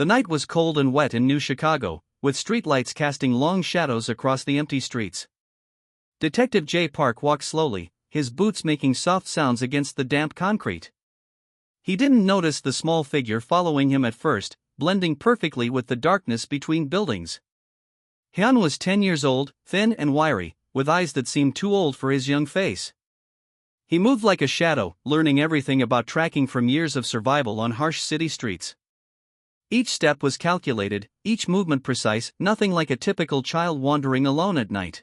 The night was cold and wet in New Chicago, with streetlights casting long shadows across the empty streets. Detective Jay Park walked slowly, his boots making soft sounds against the damp concrete. He didn't notice the small figure following him at first, blending perfectly with the darkness between buildings. Hyun was 10 years old, thin and wiry, with eyes that seemed too old for his young face. He moved like a shadow, learning everything about tracking from years of survival on harsh city streets. Each step was calculated, each movement precise, nothing like a typical child wandering alone at night.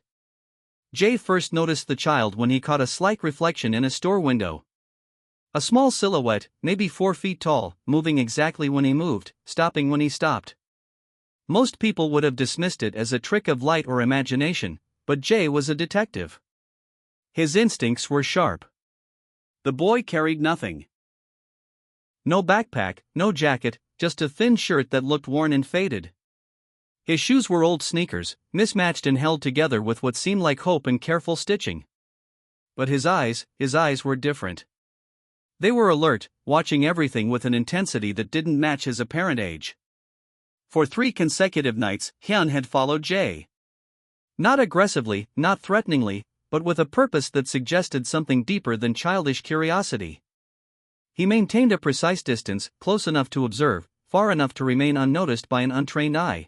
Jay first noticed the child when he caught a slight reflection in a store window. A small silhouette, maybe 4 feet tall, moving exactly when he moved, stopping when he stopped. Most people would have dismissed it as a trick of light or imagination, but Jay was a detective. His instincts were sharp. The boy carried nothing. No backpack, no jacket, just a thin shirt that looked worn and faded. His shoes were old sneakers, mismatched and held together with what seemed like hope and careful stitching. But his eyes were different. They were alert, watching everything with an intensity that didn't match his apparent age. For 3 consecutive nights, Hyun had followed Jay. Not aggressively, not threateningly, but with a purpose that suggested something deeper than childish curiosity. He maintained a precise distance, close enough to observe, far enough to remain unnoticed by an untrained eye.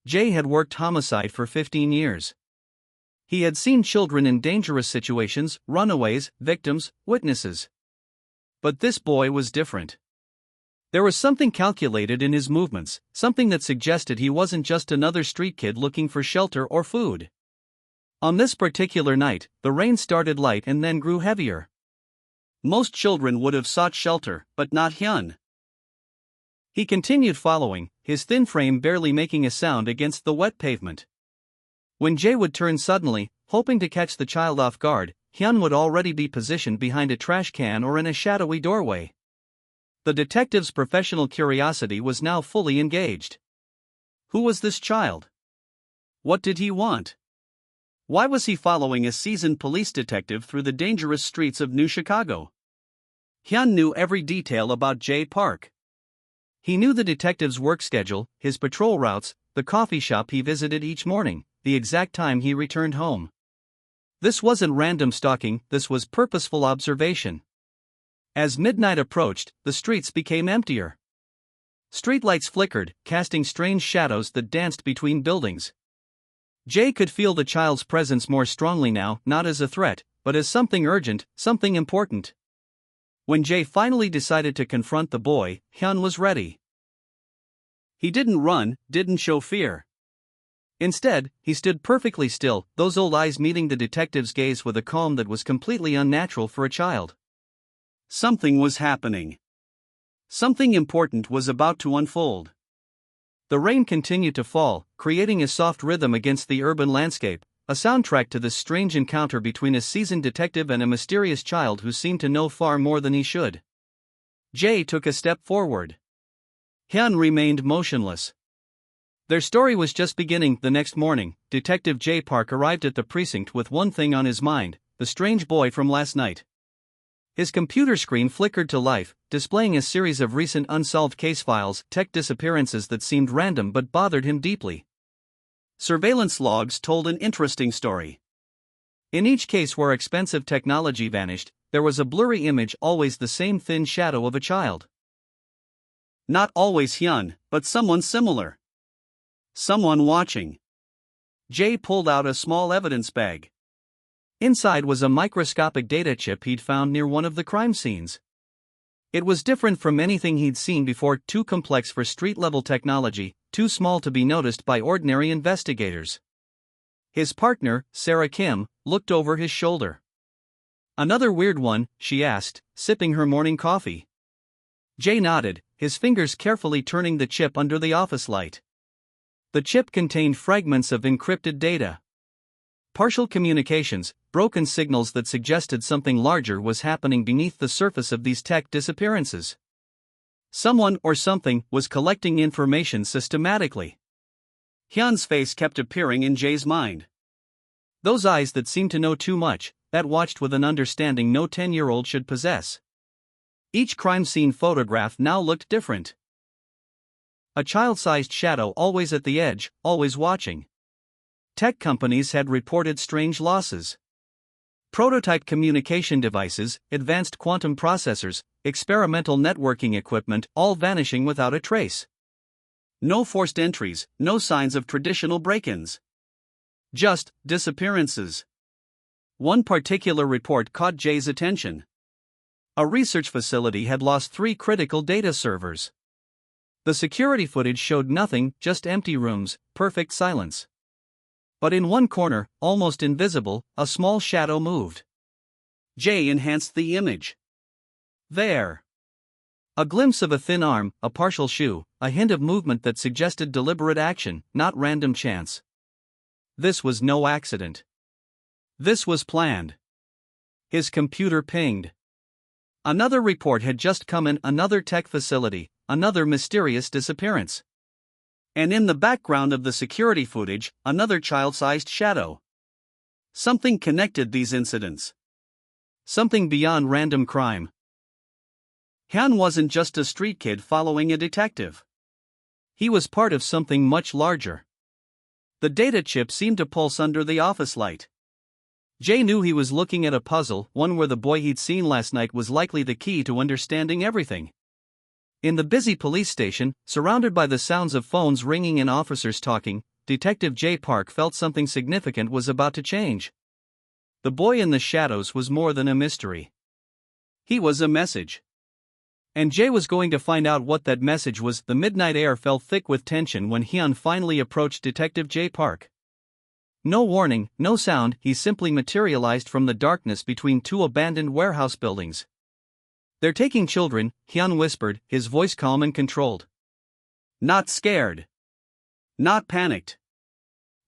Jay had worked homicide for 15 years. He had seen children in dangerous situations, runaways, victims, witnesses. But this boy was different. There was something calculated in his movements, something that suggested he wasn't just another street kid looking for shelter or food. On this particular night, the rain started light and then grew heavier. Most children would have sought shelter, but not Hyun. He continued following, his thin frame barely making a sound against the wet pavement. When Jay would turn suddenly, hoping to catch the child off guard, Hyun would already be positioned behind a trash can or in a shadowy doorway. The detective's professional curiosity was now fully engaged. Who was this child? What did he want? Why was he following a seasoned police detective through the dangerous streets of New Chicago? Hyun knew every detail about Jay Park. He knew the detective's work schedule, his patrol routes, the coffee shop he visited each morning, the exact time he returned home. This wasn't random stalking, this was purposeful observation. As midnight approached, the streets became emptier. Streetlights flickered, casting strange shadows that danced between buildings. Jay could feel the child's presence more strongly now, not as a threat, but as something urgent, something important. When Jay finally decided to confront the boy, Hyun was ready. He didn't run, didn't show fear. Instead, he stood perfectly still, those old eyes meeting the detective's gaze with a calm that was completely unnatural for a child. Something was happening. Something important was about to unfold. The rain continued to fall, creating a soft rhythm against the urban landscape, a soundtrack to this strange encounter between a seasoned detective and a mysterious child who seemed to know far more than he should. Jay took a step forward. Hyun remained motionless. Their story was just beginning. The next morning, Detective Jay Park arrived at the precinct with one thing on his mind: the strange boy from last night. His computer screen flickered to life, displaying a series of recent unsolved case files, tech disappearances that seemed random but bothered him deeply. Surveillance logs told an interesting story. In each case where expensive technology vanished, there was a blurry image, always the same thin shadow of a child. Not always Hyun, but someone similar. Someone watching. Jay pulled out a small evidence bag. Inside was a microscopic data chip he'd found near one of the crime scenes. It was different from anything he'd seen before, too complex for street-level technology, too small to be noticed by ordinary investigators. His partner, Sarah Kim, looked over his shoulder. "Another weird one?" she asked, sipping her morning coffee. Jay nodded, his fingers carefully turning the chip under the office light. The chip contained fragments of encrypted data. Partial communications, broken signals that suggested something larger was happening beneath the surface of these tech disappearances. Someone or something was collecting information systematically. Hyun's face kept appearing in Jay's mind. Those eyes that seemed to know too much, that watched with an understanding no 10-year-old should possess. Each crime scene photograph now looked different. A child-sized shadow always at the edge, always watching. Tech companies had reported strange losses. Prototype communication devices, advanced quantum processors, experimental networking equipment, all vanishing without a trace. No forced entries, no signs of traditional break-ins. Just disappearances. One particular report caught Jay's attention. A research facility had lost 3 critical data servers. The security footage showed nothing, just empty rooms, perfect silence. But in one corner, almost invisible, a small shadow moved. Jay enhanced the image. There. A glimpse of a thin arm, a partial shoe, a hint of movement that suggested deliberate action, not random chance. This was no accident. This was planned. His computer pinged. Another report had just come in, another tech facility, another mysterious disappearance. And in the background of the security footage, another child-sized shadow. Something connected these incidents. Something beyond random crime. Hyun wasn't just a street kid following a detective. He was part of something much larger. The data chip seemed to pulse under the office light. Jay knew he was looking at a puzzle, one where the boy he'd seen last night was likely the key to understanding everything. In the busy police station, surrounded by the sounds of phones ringing and officers talking, Detective Jay Park felt something significant was about to change. The boy in the shadows was more than a mystery. He was a message. And Jay was going to find out what that message was. The midnight air fell thick with tension when Hyun finally approached Detective Jay Park. No warning, no sound, he simply materialized from the darkness between 2 abandoned warehouse buildings. "They're taking children," Hyun whispered, his voice calm and controlled. Not scared. Not panicked.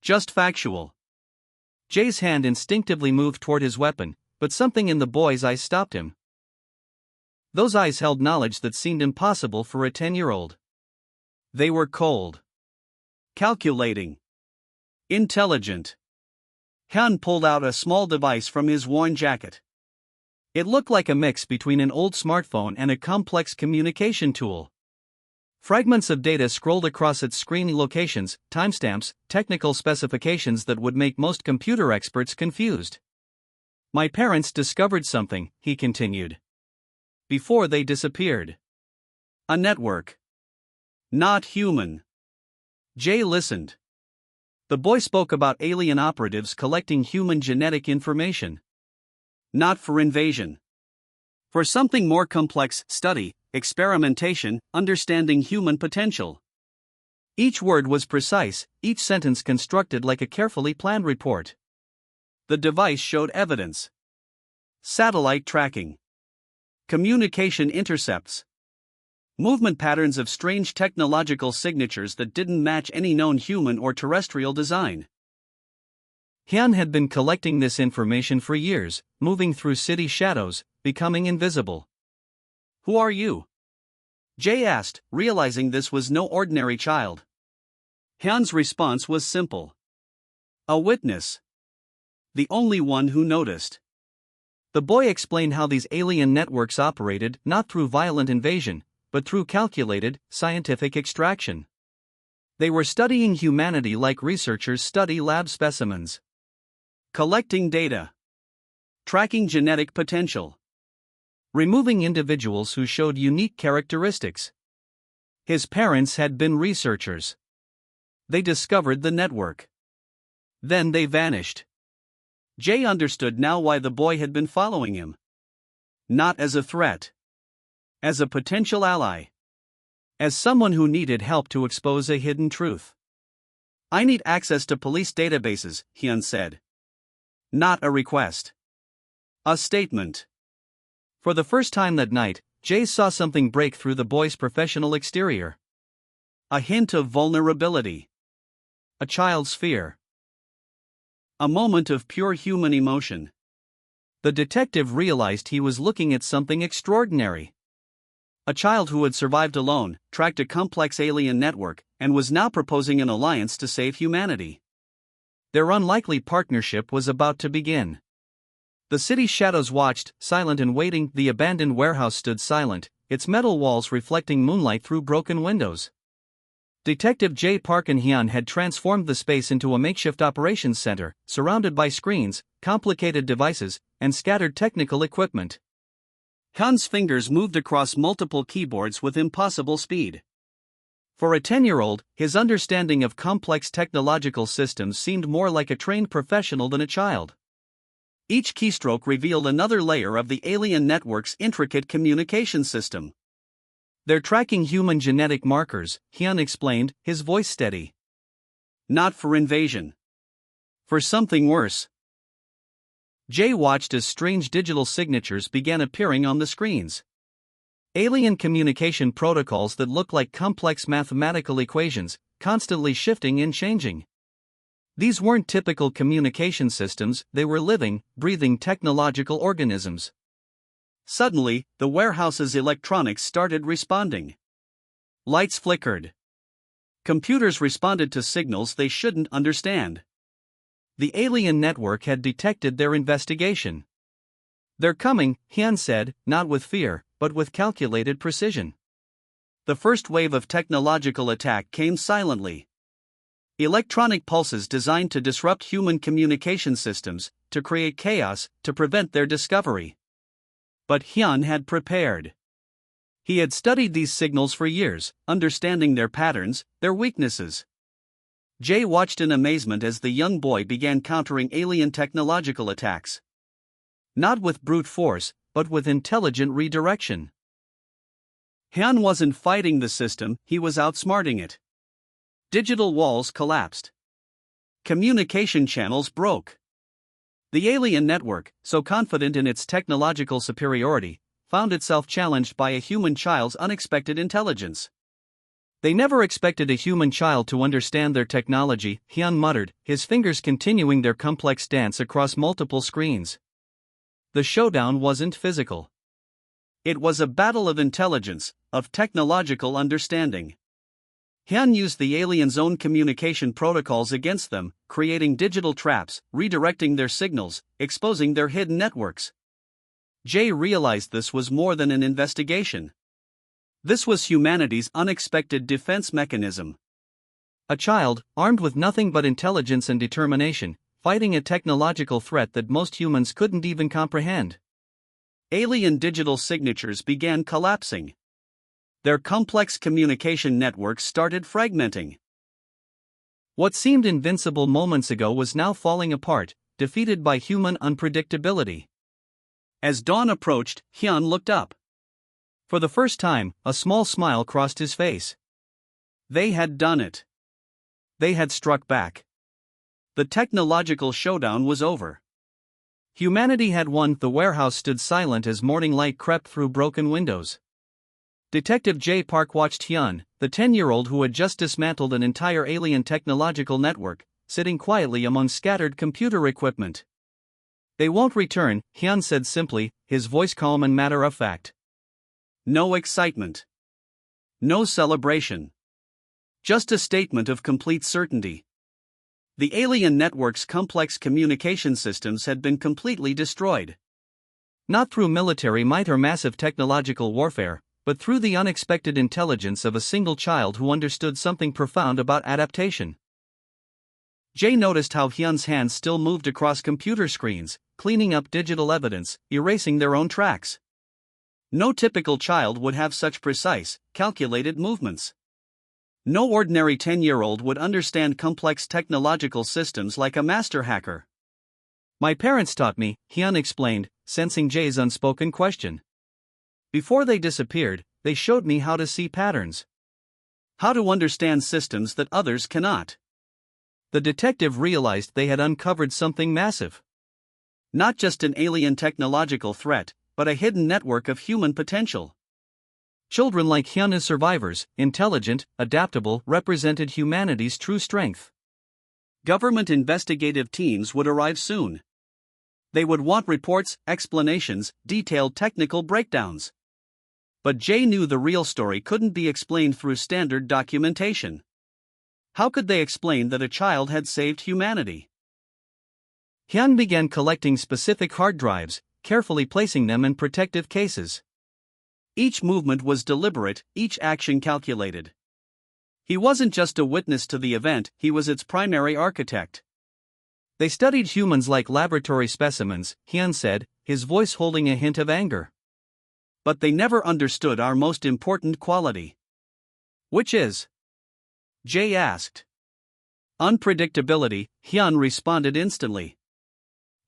Just factual. Jay's hand instinctively moved toward his weapon, but something in the boy's eyes stopped him. Those eyes held knowledge that seemed impossible for a 10-year-old. They were cold. Calculating. Intelligent. Hyun pulled out a small device from his worn jacket. It looked like a mix between an old smartphone and a complex communication tool. Fragments of data scrolled across its screen, locations, timestamps, technical specifications that would make most computer experts confused. "My parents discovered something," he continued. "Before they disappeared. A network. Not human." Jay listened. The boy spoke about alien operatives collecting human genetic information. Not for invasion. For something more complex: study, experimentation, understanding human potential. Each word was precise, each sentence constructed like a carefully planned report. The device showed evidence. Satellite tracking. Communication intercepts. Movement patterns of strange technological signatures that didn't match any known human or terrestrial design. Hyun had been collecting this information for years, moving through city shadows, becoming invisible. "Who are you?" Jay asked, realizing this was no ordinary child. Hyun's response was simple. "A witness. The only one who noticed." The boy explained how these alien networks operated, not through violent invasion, but through calculated, scientific extraction. They were studying humanity like researchers study lab specimens. Collecting data. Tracking genetic potential. Removing individuals who showed unique characteristics. His parents had been researchers. They discovered the network. Then they vanished. Jay understood now why the boy had been following him. Not as a threat. As a potential ally. As someone who needed help to expose a hidden truth. "I need access to police databases," Hyun said. Not a request. A statement. For the first time that night, Jay saw something break through the boy's professional exterior. A hint of vulnerability. A child's fear. A moment of pure human emotion. The detective realized he was looking at something extraordinary. A child who had survived alone, tracked a complex alien network, and was now proposing an alliance to save humanity. Their unlikely partnership was about to begin. The city's shadows watched, silent and waiting. The abandoned warehouse stood silent, its metal walls reflecting moonlight through broken windows. Detective J. Park and Hyun had transformed the space into a makeshift operations center, surrounded by screens, complicated devices, and scattered technical equipment. Hyun's fingers moved across multiple keyboards with impossible speed. For a 10-year-old, his understanding of complex technological systems seemed more like a trained professional than a child. Each keystroke revealed another layer of the alien network's intricate communication system. "They're tracking human genetic markers," Hyun explained, his voice steady. "Not for invasion. For something worse." Jay watched as strange digital signatures began appearing on the screens. Alien communication protocols that looked like complex mathematical equations, constantly shifting and changing. These weren't typical communication systems, they were living, breathing technological organisms. Suddenly, the warehouse's electronics started responding. Lights flickered. Computers responded to signals they shouldn't understand. The alien network had detected their investigation. "They're coming," Hyun said, not with fear, but with calculated precision. The first wave of technological attack came silently. Electronic pulses designed to disrupt human communication systems, to create chaos, to prevent their discovery. But Hyun had prepared. He had studied these signals for years, understanding their patterns, their weaknesses. Jay watched in amazement as the young boy began countering alien technological attacks. Not with brute force, but with intelligent redirection. Hyun wasn't fighting the system, he was outsmarting it. Digital walls collapsed. Communication channels broke. The alien network, so confident in its technological superiority, found itself challenged by a human child's unexpected intelligence. "They never expected a human child to understand their technology," Hyun muttered, his fingers continuing their complex dance across multiple screens. The showdown wasn't physical. It was a battle of intelligence, of technological understanding. Hyun used the aliens' own communication protocols against them, creating digital traps, redirecting their signals, exposing their hidden networks. Jay realized this was more than an investigation. This was humanity's unexpected defense mechanism. A child, armed with nothing but intelligence and determination, fighting a technological threat that most humans couldn't even comprehend. Alien digital signatures began collapsing. Their complex communication networks started fragmenting. What seemed invincible moments ago was now falling apart, defeated by human unpredictability. As dawn approached, Hyun looked up. For the first time, a small smile crossed his face. They had done it. They had struck back. The technological showdown was over. Humanity had won. The warehouse stood silent as morning light crept through broken windows. Detective J. Park watched Hyun, the 10-year-old who had just dismantled an entire alien technological network, sitting quietly among scattered computer equipment. "They won't return," Hyun said simply, his voice calm and matter-of-fact. No excitement. No celebration. Just a statement of complete certainty. The alien network's complex communication systems had been completely destroyed. Not through military might or massive technological warfare, but through the unexpected intelligence of a single child who understood something profound about adaptation. Jay noticed how Hyun's hands still moved across computer screens, cleaning up digital evidence, erasing their own tracks. No typical child would have such precise, calculated movements. No ordinary 10-year-old would understand complex technological systems like a master hacker. "My parents taught me," Hyun explained, sensing Jay's unspoken question. "Before they disappeared, they showed me how to see patterns. How to understand systems that others cannot." The detective realized they had uncovered something massive. Not just an alien technological threat, but a hidden network of human potential. Children like Hyun as survivors, intelligent, adaptable, represented humanity's true strength. Government investigative teams would arrive soon. They would want reports, explanations, detailed technical breakdowns. But Jay knew the real story couldn't be explained through standard documentation. How could they explain that a child had saved humanity? Hyun began collecting specific hard drives, carefully placing them in protective cases. Each movement was deliberate, each action calculated. He wasn't just a witness to the event, he was its primary architect. They studied humans like laboratory specimens, Hyun said, his voice holding a hint of anger. But they never understood our most important quality. Which is? Jay asked. Unpredictability, Hyun responded instantly.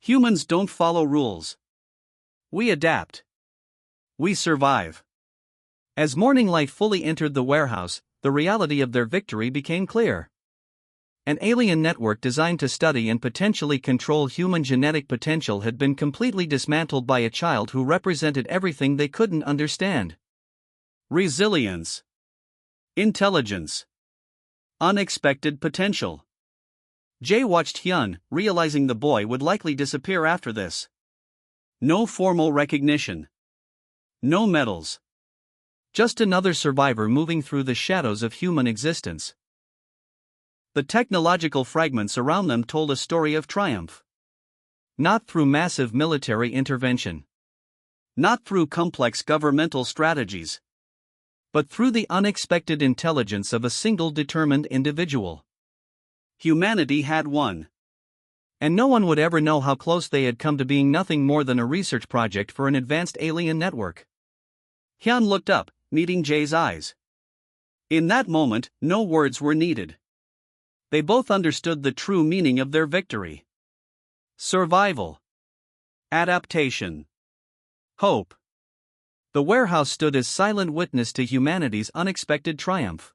Humans don't follow rules. We adapt. We survive. As morning light fully entered the warehouse, the reality of their victory became clear. An alien network designed to study and potentially control human genetic potential had been completely dismantled by a child who represented everything they couldn't understand. Resilience. Intelligence. Unexpected potential. Jay watched Hyun, realizing the boy would likely disappear after this. No formal recognition. No medals. Just another survivor moving through the shadows of human existence. The technological fragments around them told a story of triumph. Not through massive military intervention. Not through complex governmental strategies. But through the unexpected intelligence of a single determined individual. Humanity had won. And no one would ever know how close they had come to being nothing more than a research project for an advanced alien network. Hyun looked up, meeting Jay's eyes. In that moment, no words were needed. They both understood the true meaning of their victory. Survival. Adaptation. Hope. The warehouse stood as silent witness to humanity's unexpected triumph.